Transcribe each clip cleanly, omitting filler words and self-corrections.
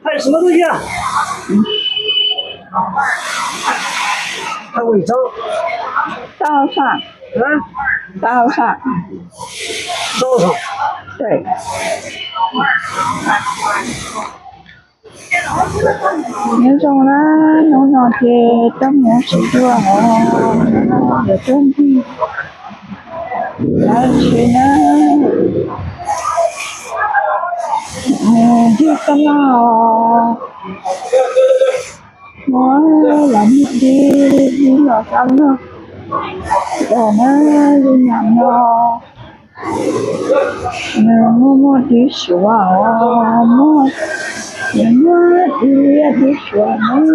还有什么东西啊？还违章。道上，道上，道上。对。nhớ trong đó nó ngọt thì trong một sự chua nó ở trên đi lại chuyện nó đi cái nào nó làm đi đi lọt xong nó rồi nó đi nhầm nó mua đi sửa mua mua đi sửa mua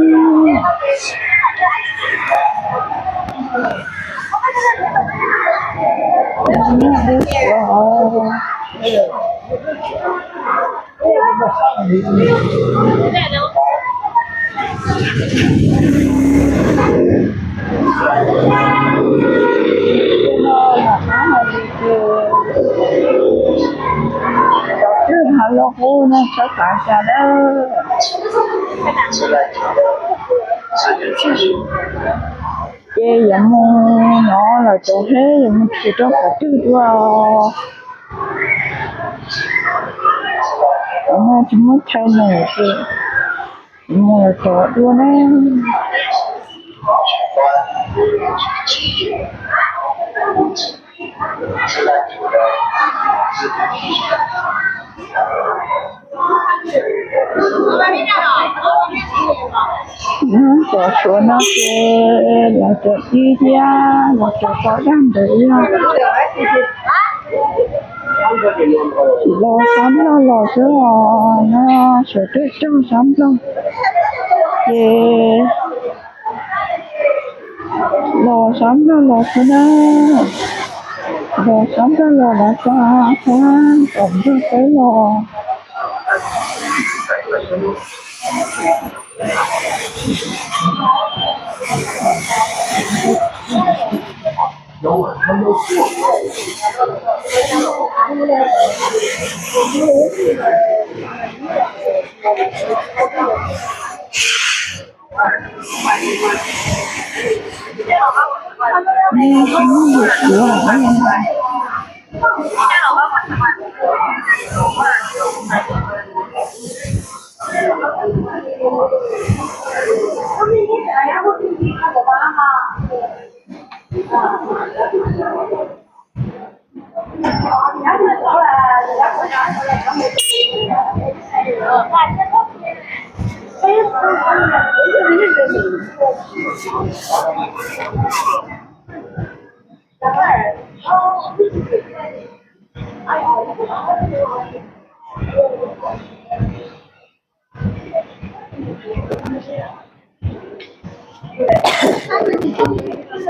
hello cô nó sẽ cả cả đó chơi giống nó là chỗ thế giống chỉ trong cả tư vào nó chỉ muốn chơi này thì mua chỗ luôn đấy chỗ số nó kia là chỗ đi ra là chỗ có đang đấy lo sắm lo sữa nó sửa tuyết trong sắm luôn yeah lo sắm lo sữa nó lo sắm lo là sao tổng được cái lo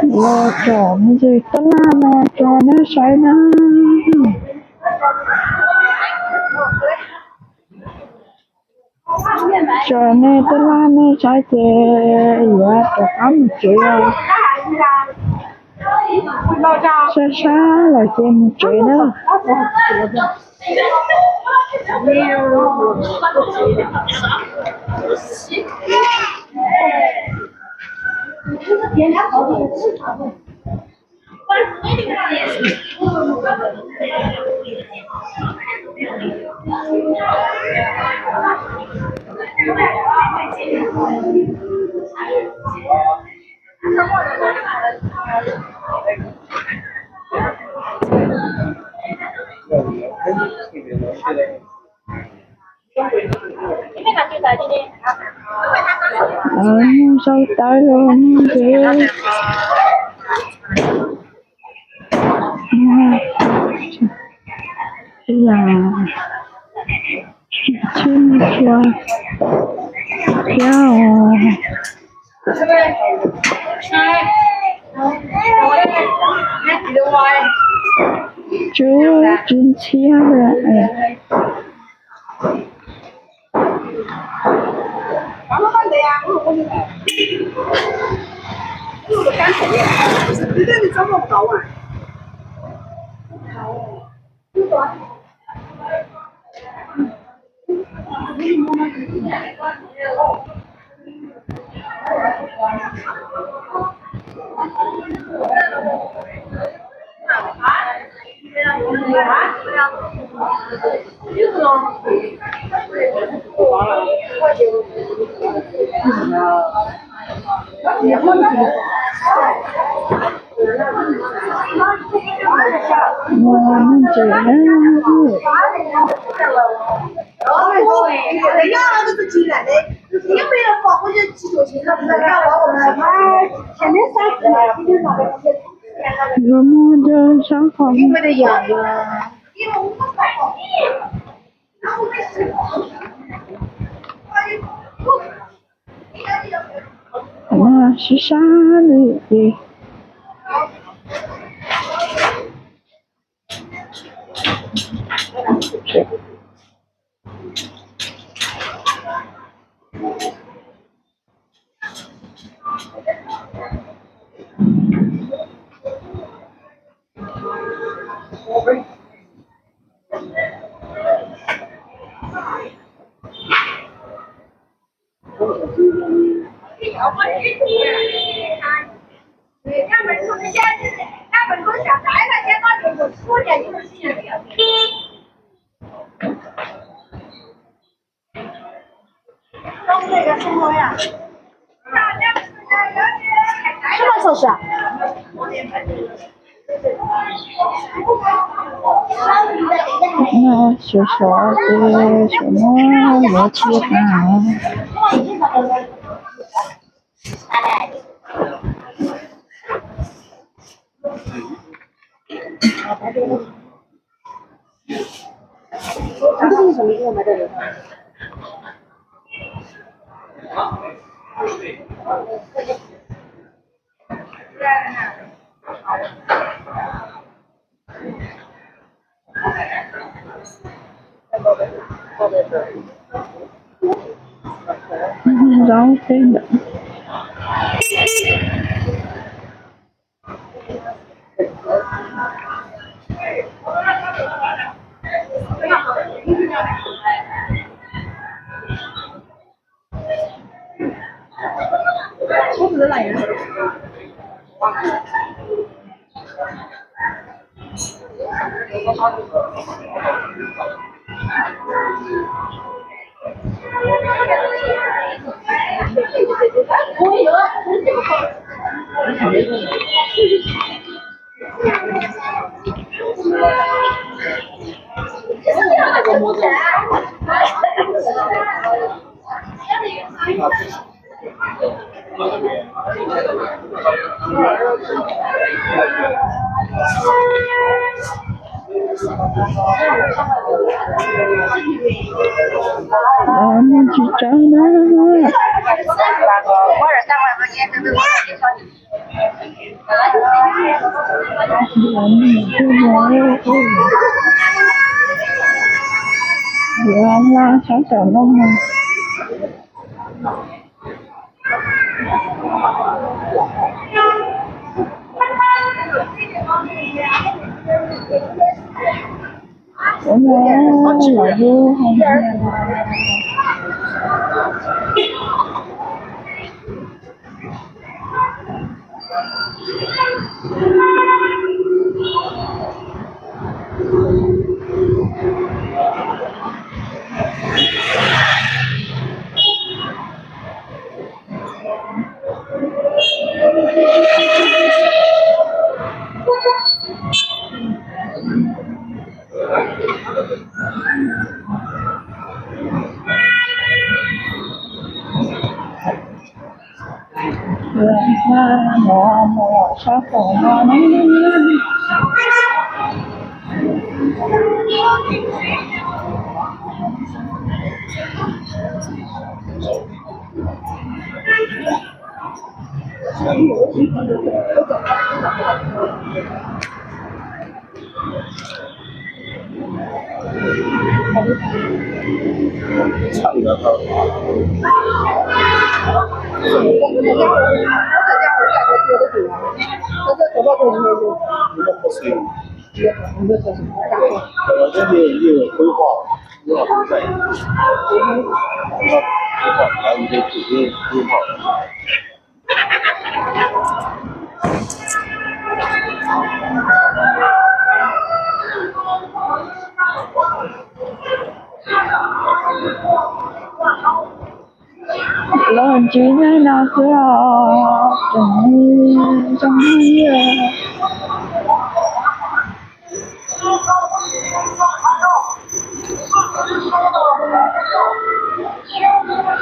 lo trộn gì tất là lo trộn nó say nó trời này tất là nó say chè và trộn ấm chịu xa xa là chè một chè nữa sao tới luôn kìa là chim chua kéo chú chim chia rồi你找不到啊？我们只能人家那个是进来的，你没有放我就记住去，他不是让我们前面3次，今天上的有梦的伤好。你没得样呀。因为我们快好，然后没事。那是沙粒。什么手势啊？那是说的什么乐器啊？浪费的。我不是来人。我们去找呢。原来想找梦梦。我们老师我小火锅呢？唱的好。你们不是这里有规划，规划在，规划还有一些指定规划。冷静在那个冬日中夜。